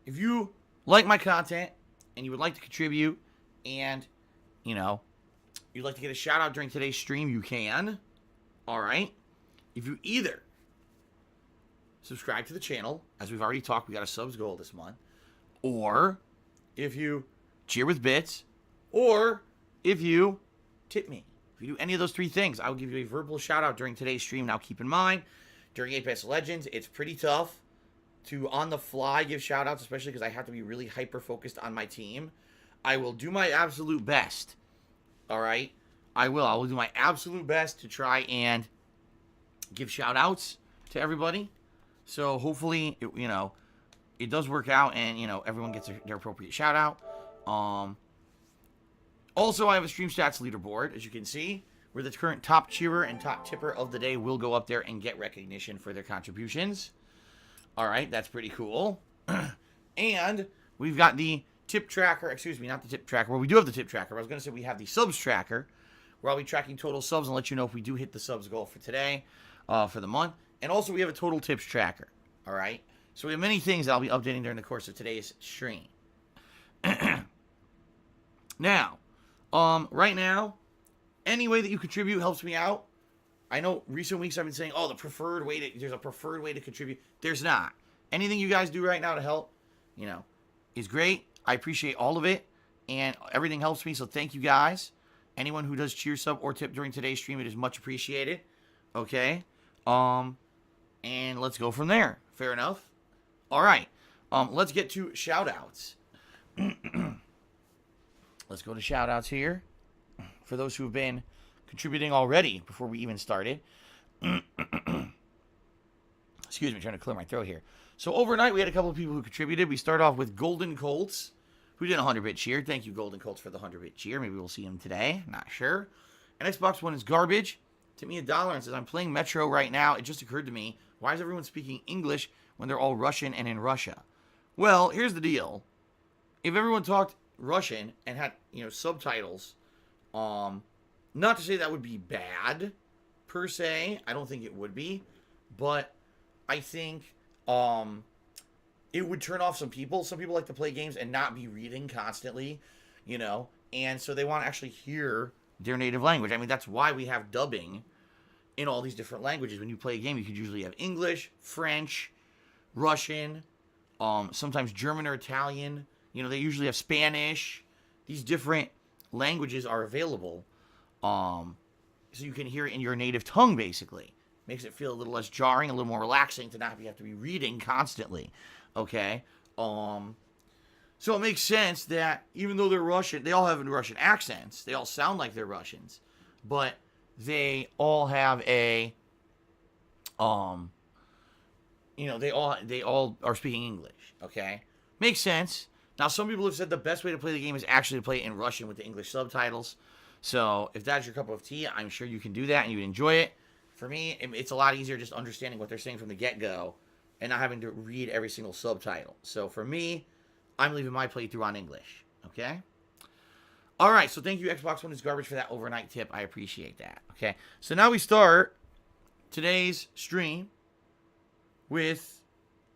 if you like my content and you would like to contribute and, you know, you'd like to get a shout out during today's stream, you can. All right. If you either subscribe to the channel, as we've already talked, we got a subs goal this month, or if you cheer with bits, or if you tip me. If you do any of those three things, I will give you a verbal shout out during today's stream. Now, keep in mind, during Apex Legends, it's pretty tough to on the fly give shout outs, especially because I have to be really hyper focused on my team. I will do my absolute best. All right? I will do my absolute best to try and give shout outs to everybody. So hopefully, it does work out and, everyone gets their appropriate shout out. Also, I have a stream stats leaderboard, as you can see, where the current top cheerer and top tipper of the day will go up there and get recognition for their contributions. All right, that's pretty cool. And we've got the tip tracker, excuse me, not the tip tracker. Well, we do have the tip tracker. I was going to say we have the subs tracker, where I'll be tracking total subs and let you know if we do hit the subs goal for today, for the month. And also, we have a total tips tracker. All right, so we have many things that I'll be updating during the course of today's stream. Now, right now, any way that you contribute helps me out. I know recent weeks I've been saying, there's a preferred way to contribute. There's not. Anything you guys do right now to help, is great. I appreciate all of it, and everything helps me, so thank you guys. Anyone who does cheer, sub, or tip during today's stream, it is much appreciated. Okay? And let's go from there. Fair enough? All right. Let's get to shout-outs. Let's go to shout-outs here. For those who have been contributing already before we even started. Excuse me, trying to clear my throat here. So overnight, we had a couple of people who contributed. We start off with Golden Colts, who did a 100-bit cheer. Thank you, Golden Colts, for the 100-bit cheer. Maybe we'll see him today. Not sure. And Xbox One is garbage. Tipped me $1 and says, I'm playing Metro right now. It just occurred to me, why is everyone speaking English when they're all Russian and in Russia? Well, here's the deal. If everyone talked Russian and had, subtitles, not to say that would be bad, per se. I don't think it would be. But I think it would turn off some people. Some people like to play games and not be reading constantly, and so they want to actually hear their native language. I mean, that's why we have dubbing in all these different languages. When you play a game, you could usually have English, French, Russian, sometimes German or Italian. They usually have Spanish. These different languages are available, so you can hear it in your native tongue, basically. Makes it feel a little less jarring, a little more relaxing to not have to be reading constantly, okay? So it makes sense that even though they're Russian, they all have Russian accents. They all sound like they're Russians, but they all have a, they all are speaking English, okay? Makes sense. Now, some people have said the best way to play the game is actually to play it in Russian with the English subtitles. So if that's your cup of tea, I'm sure you can do that and you'd enjoy it. For me, it's a lot easier just understanding what they're saying from the get-go and not having to read every single subtitle. So for me, I'm leaving my playthrough on English, okay? All right, so thank you, Xbox One is garbage, for that overnight tip. I appreciate that, okay? So now we start today's stream with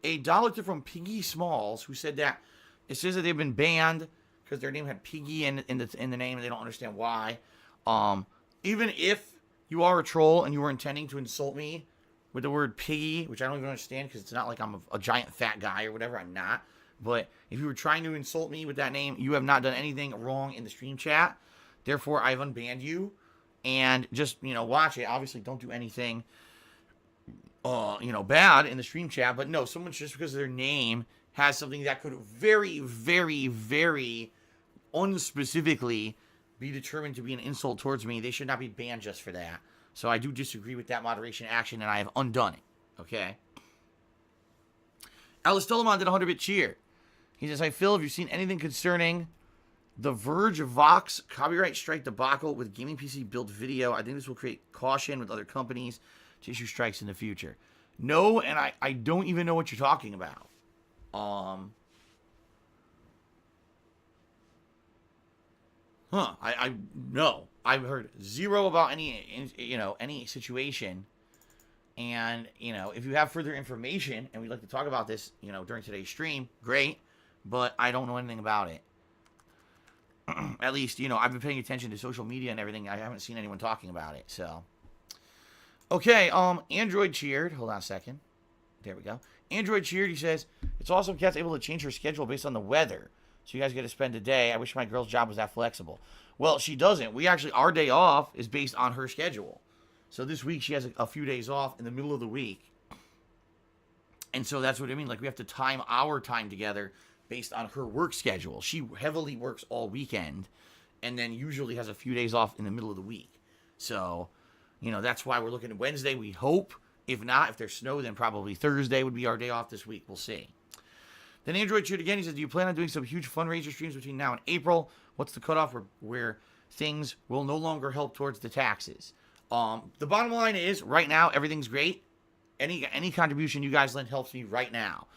a dollar tip from Piggy Smalls, who said that it says that they've been banned because their name had Piggy in the name, and they don't understand why. Even if you are a troll and you were intending to insult me with the word piggy, which I don't even understand because it's not like I'm a giant fat guy or whatever. I'm not. But if you were trying to insult me with that name, you have not done anything wrong in the stream chat. Therefore, I've unbanned you. And just, watch it. Obviously, don't do anything, bad in the stream chat. But no, someone just because their name has something that could very, very, very unspecifically be determined to be an insult towards me, they should not be banned just for that. So I do disagree with that moderation action, and I have undone it. Okay? Alice Telemon did a 100-bit cheer. He says, "Hi Phil, have you seen anything concerning the Verge Vox copyright strike debacle with gaming PC built video? I think this will create caution with other companies to issue strikes in the future." No, and I don't even know what you're talking about. No. I've heard zero about any situation. And, if you have further information and we'd like to talk about this, during today's stream, great. but I don't know anything about it. At least, you know, I've been paying attention to social media and everything. I haven't seen anyone talking about it, so. Okay, Android cheered. Hold on a second. There we go. Android cheered. He says, it's awesome Kat's able to change her schedule based on the weather. So you guys get to spend a day. I wish my girl's job was that flexible. Well, she doesn't. We actually, our day off is based on her schedule. So this week she has a few days off in the middle of the week. And so that's what I mean. Like, we have to time our time together based on her work schedule. She heavily works all weekend and then usually has a few days off in the middle of the week. So, you know, that's why we're looking at Wednesday, we hope. If not, if there's snow, then probably Thursday would be our day off this week. We'll see. Then Android shoot again. He says, do you plan on doing some huge fundraiser streams between now and April? What's the cutoff where things will no longer help towards the taxes? The bottom line is, right now, everything's great. Any contribution you guys lend helps me right now.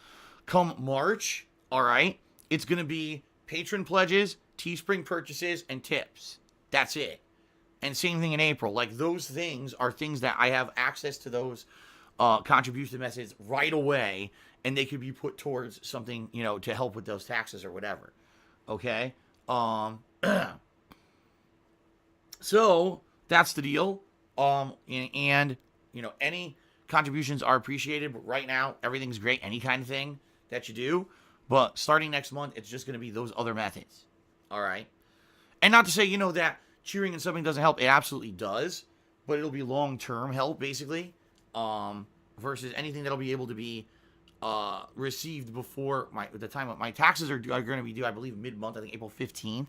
Come March, all right, it's going to be patron pledges, Teespring purchases, and tips. That's it. And same thing in April. Like, those things are things that I have access to those contribution methods right away, and they could be put towards something, you know, to help with those taxes or whatever. Okay? So, that's the deal. And, you know, any contributions are appreciated, but right now, everything's great. Any kind of thing that you do. But starting next month, it's just going to be those other methods. All right? And not to say, you know, that cheering and something doesn't help. It absolutely does. But it'll be long-term help, basically. Versus anything that'll be able to be received before the time my taxes are going to be due, I believe, mid-month. I think April 15th.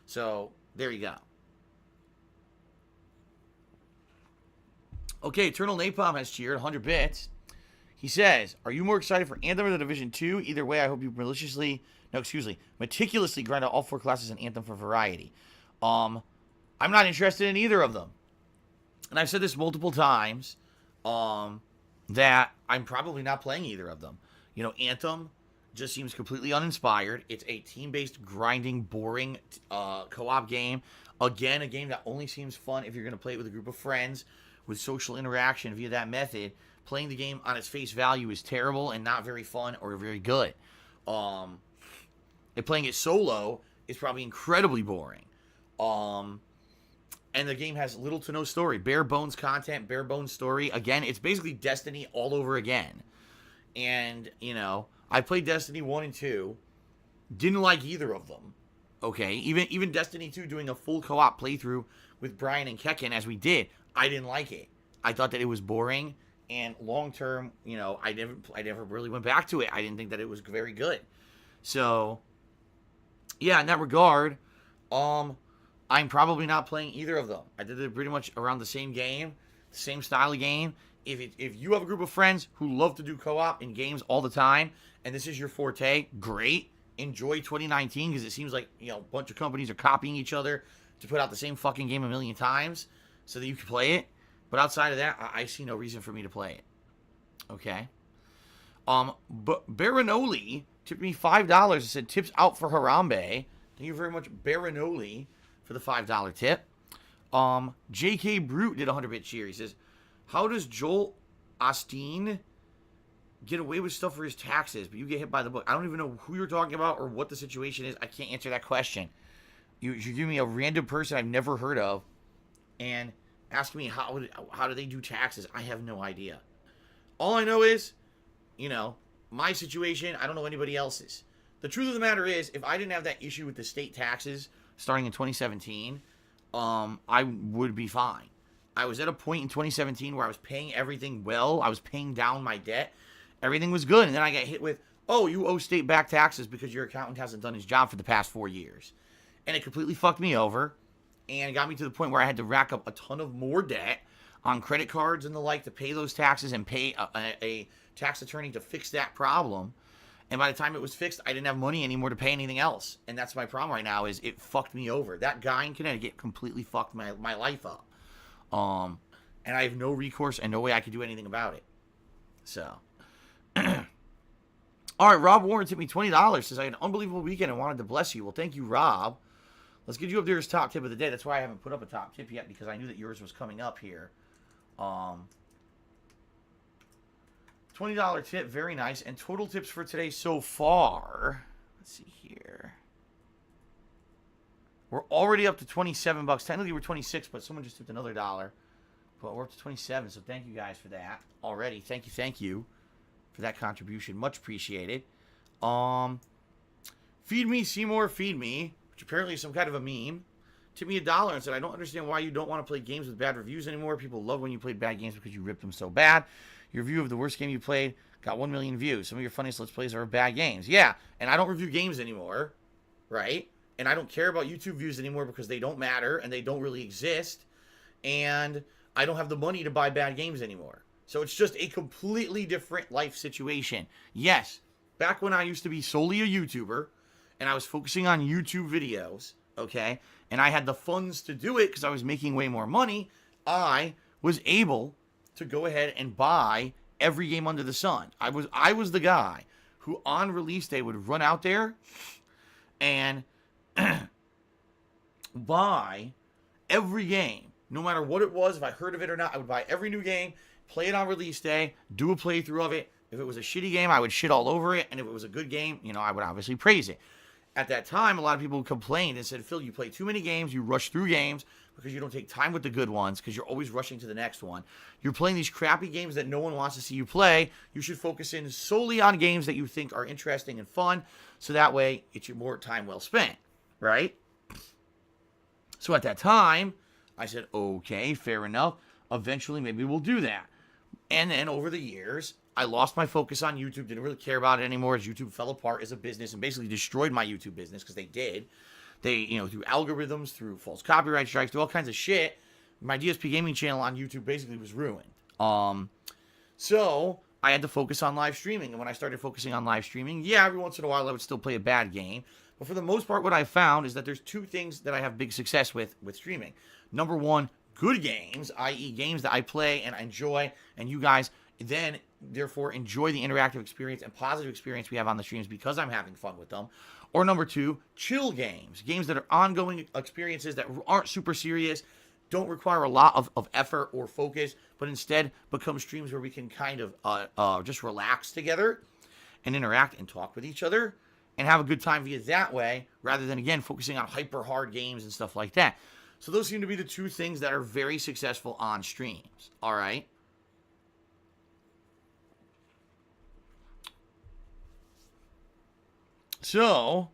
So, there you go. Okay, Eternal Napalm has cheered 100 bits. He says, are you more excited for Anthem or the Division 2? Either way, I hope you meticulously grind out all 4 classes in Anthem for variety. I'm not interested in either of them. And I've said this multiple times, that I'm probably not playing either of them. You know, Anthem just seems completely uninspired. It's a team-based, grinding, boring co-op game. Again, a game that only seems fun if you're going to play it with a group of friends with social interaction via that method. Playing the game on its face value is terrible and not very fun or very good. And playing it solo is probably incredibly boring. And the game has little to no story. Bare bones content, bare bones story. Again, it's basically Destiny all over again. And, you know, I played Destiny 1 and 2. Didn't like either of them. Okay? Even Destiny 2 doing a full co-op playthrough with Brian and Kekken as we did, I didn't like it. I thought that it was boring. And long term, you know, I never really went back to it. I didn't think that it was very good. So, yeah, in that regard, I'm probably not playing either of them. I did it pretty much around the same game, same style of game. If you have a group of friends who love to do co-op in games all the time, and this is your forte, great. Enjoy 2019, because it seems like, you know, a bunch of companies are copying each other to put out the same fucking game a million times so that you can play it. But outside of that, I see no reason for me to play it. Okay. But Baranoli tipped me $5 and said, tips out for Harambe. Thank you very much, Baranoli, for the $5 tip. JK Brute did a 100-bit cheer. He says, how does Joel Osteen get away with stuff for his taxes, but you get hit by the book? I don't even know who you're talking about or what the situation is. I can't answer that question. You give me a random person I've never heard of, and ask me how do they do taxes. I have no idea. All I know is, you know, my situation, I don't know anybody else's. The truth of the matter is, if I didn't have that issue with the state taxes starting in 2017, I would be fine. I was at a point in 2017 where I was paying everything well. I was paying down my debt. Everything was good. And then I got hit with, oh, you owe state back taxes because your accountant hasn't done his job for the past 4 years. And it completely fucked me over. And it got me to the point where I had to rack up a ton of more debt on credit cards and the like to pay those taxes and pay a tax attorney to fix that problem. And by the time it was fixed, I didn't have money anymore to pay anything else. And that's my problem right now, is it fucked me over. That guy in Connecticut completely fucked my life up. And I have no recourse and no way I could do anything about it. So. All right, Rob Warren tipped me $20. Says, I had an unbelievable weekend and wanted to bless you. Well, thank you, Rob. Let's get you up there as top tip of the day. That's why I haven't put up a top tip yet, because I knew that yours was coming up here. $20 tip, very nice. And total tips for today so far, let's see here. We're already up to 27 bucks. Technically, we're 26, but someone just tipped another $1. But we're up to 27, so thank you guys for that already. Thank you for that contribution. Much appreciated. Feed me, Seymour, feed me, which apparently is some kind of a meme. Tipped me $1 and said, I don't understand why you don't want to play games with bad reviews anymore. People love when you played bad games because you ripped them so bad. Your review of the worst game you played got 1 million views. Some of your funniest Let's Plays are bad games. Yeah, and I don't review games anymore, right? And I don't care about YouTube views anymore because they don't matter and they don't really exist. And I don't have the money to buy bad games anymore. So it's just a completely different life situation. Yes, back when I used to be solely a YouTuber and I was focusing on YouTube videos, okay, and I had the funds to do it because I was making way more money, I was able to go ahead and buy every game under the sun. I was the guy who on release day would run out there and buy every game. No matter what it was, if I heard of it or not, I would buy every new game, play it on release day, do a playthrough of it. If it was a shitty game, I would shit all over it. And if it was a good game, I would obviously praise it. At that time, a lot of people complained and said, Phil, you play too many games, you rush through games because you don't take time with the good ones because you're always rushing to the next one. You're playing these crappy games that no one wants to see you play. You should focus in solely on games that you think are interesting and fun, so that way it's your more time well spent, right? So at that time, I said, okay, fair enough. Eventually, maybe we'll do that. And then over the years, I lost my focus on YouTube, didn't really care about it anymore as YouTube fell apart as a business and basically destroyed my YouTube business because they did. They, through algorithms, through false copyright strikes, through all kinds of shit, my DSPGaming channel on YouTube basically was ruined. So I had to focus on live streaming. And when I started focusing on live streaming, yeah, every once in a while I would still play a bad game. But for the most part, what I found is that there's two things that I have big success with streaming. Number one, good games, i.e. games that I play and I enjoy, and you guys then therefore enjoy the interactive experience and positive experience we have on the streams because I'm having fun with them. Or number two, chill games. Games that are ongoing experiences that aren't super serious, don't require a lot of effort or focus, but instead become streams where we can kind of just relax together and interact and talk with each other and have a good time via that way, rather than, again, focusing on hyper hard games and stuff like that. So those seem to be the two things that are very successful on streams. All right. So,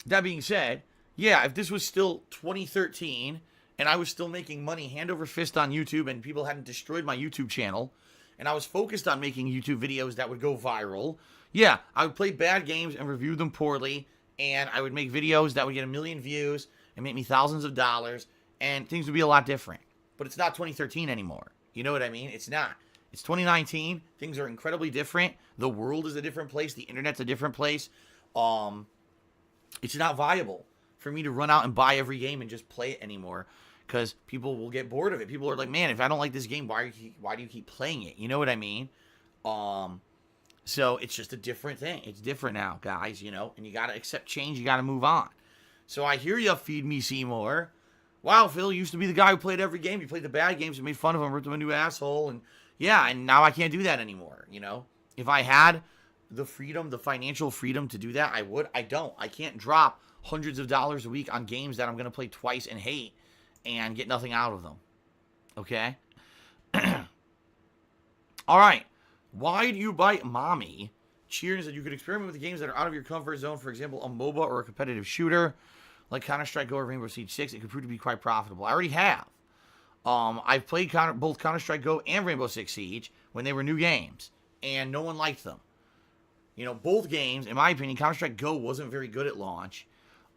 that being said, yeah, if this was still 2013 and I was still making money hand over fist on YouTube and people hadn't destroyed my YouTube channel and I was focused on making YouTube videos that would go viral, yeah, I would play bad games and review them poorly, and I would make videos that would get 1 million views and make me thousands of dollars, and things would be a lot different. But it's not 2013 anymore. You know what I mean? It's not. It's 2019. Things are incredibly different. The world is a different place. The internet's a different place. It's not viable for me to run out and buy every game and just play it anymore, because people will get bored of it. People are like, man, if I don't like this game, why do you keep playing it? You know what I mean? So it's just a different thing. It's different now, guys, and you got to accept change. You got to move on. So I hear you, Feed Me Seymour. Wow, Phil, you used to be the guy who played every game. You played the bad games and made fun of him, ripped him a new asshole. And yeah, and now I can't do that anymore, If I had the freedom, the financial freedom to do that, I would. I don't. I can't drop hundreds of dollars a week on games that I'm going to play twice and hate and get nothing out of them. Okay? All right. Why do you bite mommy? Cheers that you could experiment with the games that are out of your comfort zone. For example, a MOBA or a competitive shooter like Counter-Strike Go or Rainbow Siege 6. It could prove to be quite profitable. I already have. I've played both Counter-Strike Go and Rainbow Six Siege when they were new games, and no one liked them. Both games, in my opinion, Counter-Strike Go wasn't very good at launch.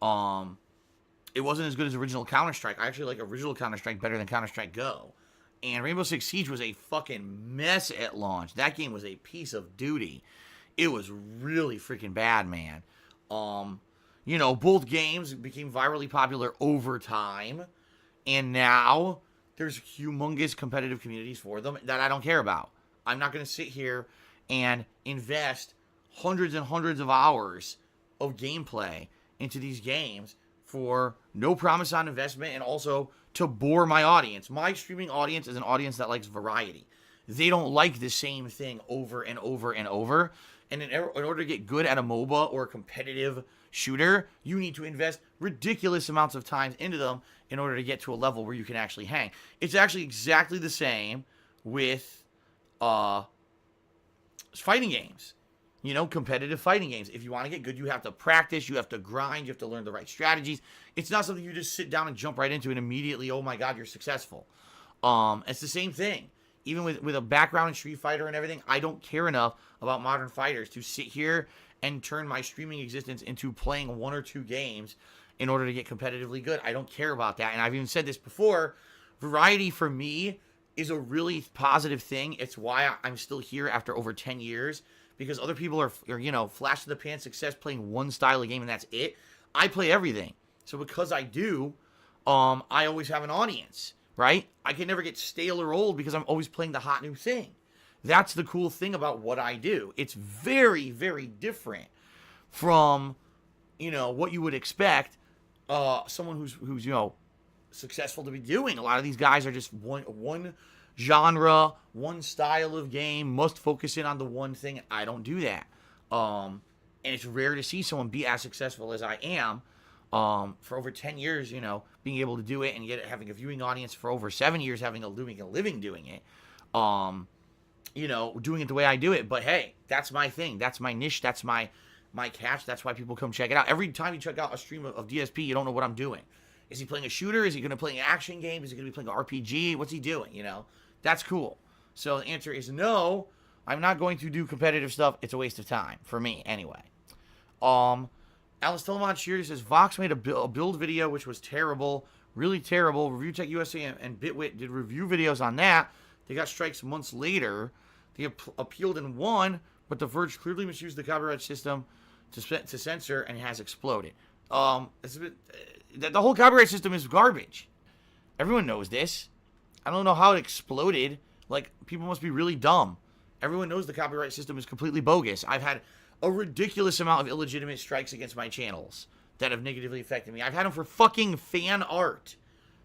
It wasn't as good as original Counter-Strike. I actually like original Counter-Strike better than Counter-Strike Go. And Rainbow Six Siege was a fucking mess at launch. That game was a piece of duty. It was really freaking bad, man. Both games became virally popular over time. And now there's humongous competitive communities for them that I don't care about. I'm not going to sit here and invest hundreds and hundreds of hours of gameplay into these games for no promise on investment, and also to bore my audience. My streaming audience is an audience that likes variety. They don't like the same thing over and over and over, And in order to get good at a MOBA or a competitive shooter, you need to invest ridiculous amounts of time into them in order to get to a level where you can actually hang. It's actually exactly the same with fighting games. You know, competitive fighting games. If you want to get good, you have to practice, you have to grind, you have to learn the right strategies. It's not something you just sit down and jump right into and immediately, oh my God, you're successful. It's the same thing. Even with a background in Street Fighter and everything, I don't care enough about modern fighters to sit here and turn my streaming existence into playing 1 or 2 games in order to get competitively good. I don't care about that. And I've even said this before, variety for me is a really positive thing. It's why I'm still here after over 10 years. Because other people are, you know, flash in the pan success playing one style of game and that's it. I play everything. So because I do, I always have an audience, right? I can never get stale or old because I'm always playing the hot new thing. That's the cool thing about what I do. It's very, very different from, you know, what you would expect someone who's you know, successful to be doing. A lot of these guys are just one genre, one style of game, must focus in on the one thing. I don't do that. And it's rare to see someone be as successful as I am for over 10 years, you know, being able to do it and having a viewing audience for over 7 years, having a living doing it. You know, doing it the way I do it. But hey, that's my thing. That's my niche. That's my catch. That's why people come check it out. Every time you check out a stream of DSP, you don't know what I'm doing. Is he playing a shooter? Is he going to play an action game? Is he going to be playing an RPG? What's he doing, you know? That's cool. So the answer is no. I'm not going to do competitive stuff. It's a waste of time for me, anyway. Alice Telemon Shear says Vox made a build video which was terrible, really terrible. Review Tech USA and Bitwit did review videos on that. They got strikes months later. They appealed and won, but The Verge clearly misused the copyright system to censor and has exploded. The whole copyright system is garbage. Everyone knows this. I don't know how it exploded. Like, people must be really dumb. Everyone knows the copyright system is completely bogus. I've had a ridiculous amount of illegitimate strikes against my channels that have negatively affected me. I've had them for fucking fan art.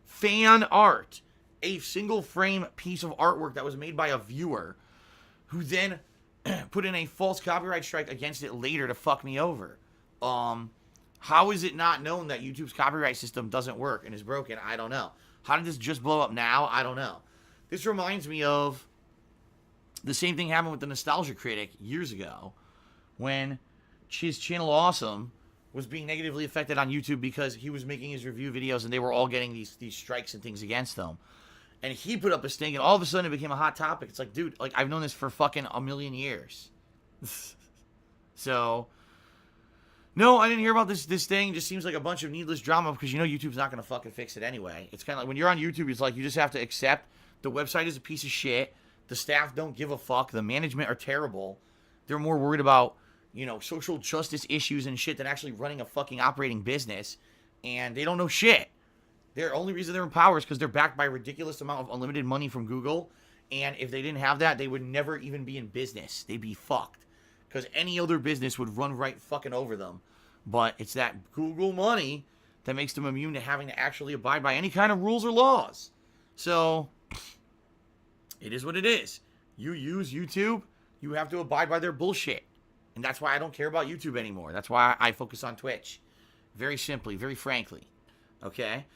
Fan art. A single frame piece of artwork that was made by a viewer who then put in a false copyright strike against it later to fuck me over. How is it not known that YouTube's copyright system doesn't work and is broken? I don't know. How did this just blow up now? I don't know. This reminds me of the same thing happened with the Nostalgia Critic years ago when his channel Awesome was being negatively affected on YouTube because he was making his review videos and they were all getting these strikes and things against them. And he put up a sting and all of a sudden it became a hot topic. It's like, dude, like I've known this for fucking a million years. So, no, I didn't hear about this thing. It just seems like a bunch of needless drama because you know YouTube's not going to fucking fix it anyway. It's kind of like when you're on YouTube, it's like you just have to accept the website is a piece of shit. The staff don't give a fuck. The management are terrible. They're more worried about, you know, social justice issues and shit than actually running a fucking operating business. And they don't know shit. The only reason they're in power is because they're backed by a ridiculous amount of unlimited money from Google. And if they didn't have that, they would never even be in business. They'd be fucked. Because any other business would run right fucking over them. But it's that Google money that makes them immune to having to actually abide by any kind of rules or laws. So, it is what it is. You use YouTube, you have to abide by their bullshit. And that's why I don't care about YouTube anymore. That's why I focus on Twitch. Very simply, very frankly. Okay?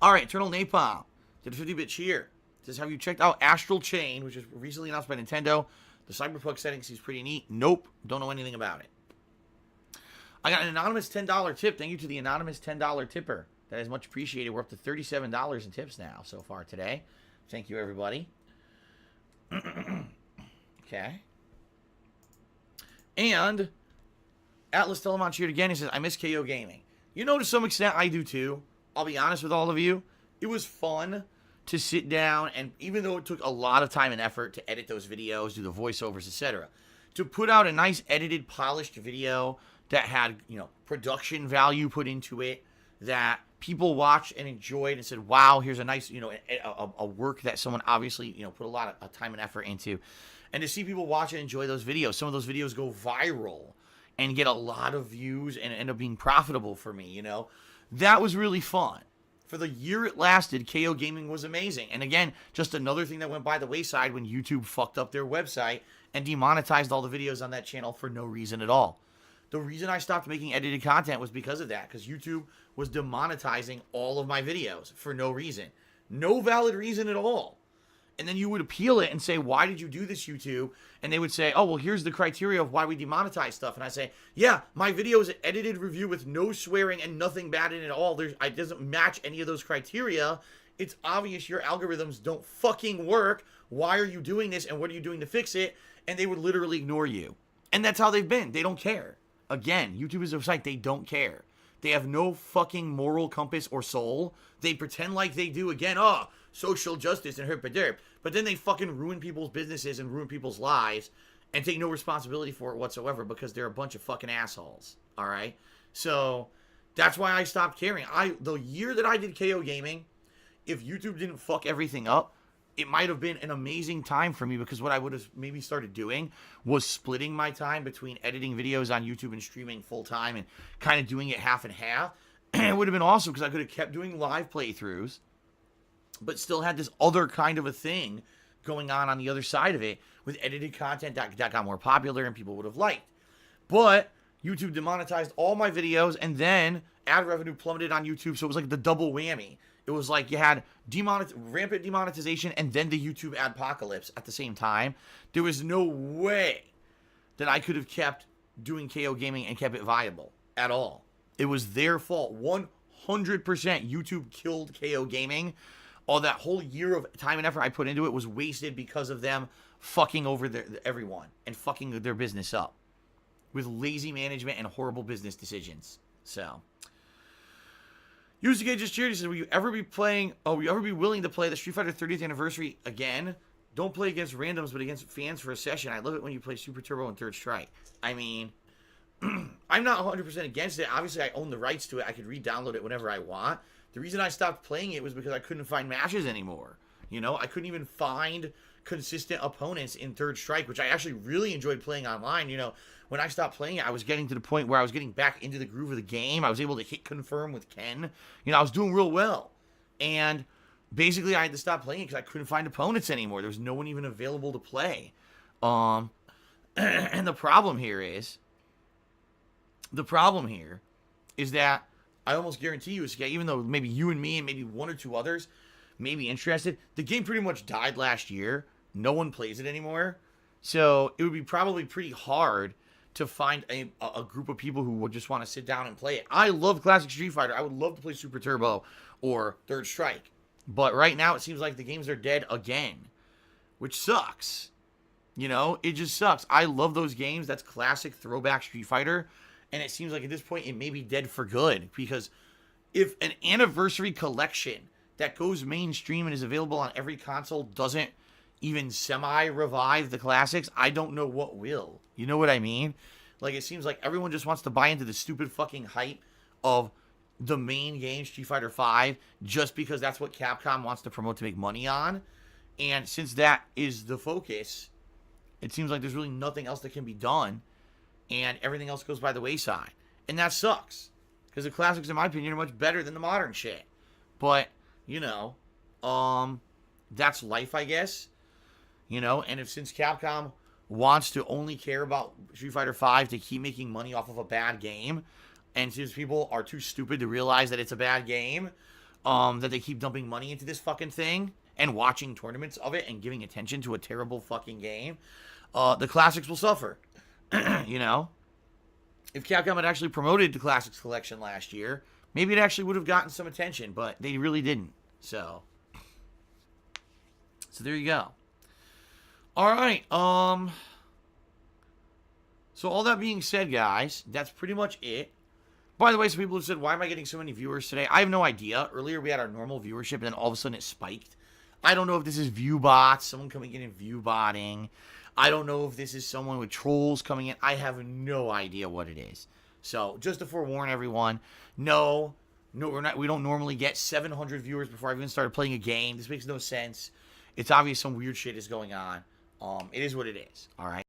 Alright, Eternal Napalm. Did a 50-bit cheer. Says, have you checked out Astral Chain, which is recently announced by Nintendo? The Cyberpunk setting seems pretty neat. Nope. Don't know anything about it. I got an anonymous $10 tip. Thank you to the anonymous $10 tipper. That is much appreciated. We're up to $37 in tips now so far today. Thank you, everybody. Okay. And Atlas Telemon cheered again. He says, I miss KO Gaming. You know, to some extent, I do too. I'll be honest with all of you. It was fun to sit down, and even though it took a lot of time and effort to edit those videos, do the voiceovers, etc., to put out a nice edited, polished video that had, you know, production value put into it, that people watched and enjoyed and said, wow, here's a nice, you know, a work that someone obviously, you know, put a lot of time and effort into. And to see people watch and enjoy those videos, some of those videos go viral and get a lot of views and end up being profitable for me, you know, that was really fun. For the year it lasted, KO Gaming was amazing. And again, just another thing that went by the wayside when YouTube fucked up their website and demonetized all the videos on that channel for no reason at all. The reason I stopped making edited content was because of that, because YouTube was demonetizing all of my videos for no reason. No valid reason at all. And then you would appeal it and say, why did you do this, YouTube? And they would say, oh, well, here's the criteria of why we demonetize stuff. And I say, yeah, my video is an edited review with no swearing and nothing bad in it at all. It doesn't match any of those criteria. It's obvious your algorithms don't fucking work. Why are you doing this? And what are you doing to fix it? And they would literally ignore you. And that's how they've been. They don't care. Again, YouTube is a site. They don't care. They have no fucking moral compass or soul. They pretend like they do. Again, social justice and herp-a-derp. But then they fucking ruin people's businesses and ruin people's lives and take no responsibility for it whatsoever because they're a bunch of fucking assholes. All right? So that's why I stopped caring. The year that I did KO Gaming, if YouTube didn't fuck everything up, it might have been an amazing time for me, because what I would have maybe started doing was splitting my time between editing videos on YouTube and streaming full time and kind of doing it half and half. And it would have been awesome because I could have kept doing live playthroughs, but still had this other kind of a thing going on the other side of it with edited content that got more popular and people would have liked. But YouTube demonetized all my videos, and then ad revenue plummeted on YouTube, so it was like the double whammy. It was like you had rampant demonetization and then the YouTube adpocalypse at the same time. There was no way that I could have kept doing KO Gaming and kept it viable at all. It was their fault. 100% YouTube killed KO Gaming. All that whole year of time and effort I put into it was wasted because of them fucking over everyone and fucking their business up with lazy management and horrible business decisions. So, Yusuke just cheered. He said, will you ever be willing to play the Street Fighter 30th anniversary again? Don't play against randoms, but against fans for a session. I love it when you play Super Turbo and Third Strike. I mean, I'm not 100% against it. Obviously, I own the rights to it. I could re-download it whenever I want. The reason I stopped playing it was because I couldn't find matches anymore. You know, I couldn't even find consistent opponents in Third Strike, which I actually really enjoyed playing online. You know, when I stopped playing it, I was getting to the point where I was getting back into the groove of the game. I was able to hit confirm with Ken. You know, I was doing real well. And basically, I had to stop playing it because I couldn't find opponents anymore. There was no one even available to play. And the problem here is that I almost guarantee you, even though maybe you and me and maybe one or two others may be interested, the game pretty much died last year. No one plays it anymore. So it would be probably pretty hard to find a group of people who would just want to sit down and play it. I love classic Street Fighter. I would love to play Super Turbo or Third Strike. But right now it seems like the games are dead again, which sucks. You know, it just sucks. I love those games. That's classic throwback Street Fighter. And it seems like at this point it may be dead for good, because if an anniversary collection that goes mainstream and is available on every console doesn't even semi-revive the classics, I don't know what will. You know what I mean? Like, it seems like everyone just wants to buy into the stupid fucking hype of the main game, Street Fighter V, just because that's what Capcom wants to promote to make money on. And since that is the focus, it seems like there's really nothing else that can be done, and everything else goes by the wayside. And that sucks, because the classics, in my opinion, are much better than the modern shit. But, you know, that's life, I guess. You know, and since Capcom wants to only care about Street Fighter V to keep making money off of a bad game, and since people are too stupid to realize that it's a bad game, that they keep dumping money into this fucking thing and watching tournaments of it and giving attention to a terrible fucking game, the classics will suffer. You know, if Capcom had actually promoted the Classics Collection last year, maybe it actually would have gotten some attention, but they really didn't. So there you go. All right. So all that being said, guys, that's pretty much it. By the way, some people have said, why am I getting so many viewers today? I have no idea. Earlier we had our normal viewership, and then all of a sudden it spiked. I don't know if this is view bots, someone coming in and view botting. I don't know if this is someone with trolls coming in. I have no idea what it is. So, just to forewarn everyone, no, we don't normally get 700 viewers before I've even started playing a game. This makes no sense. It's obvious some weird shit is going on. It is what it is, all right?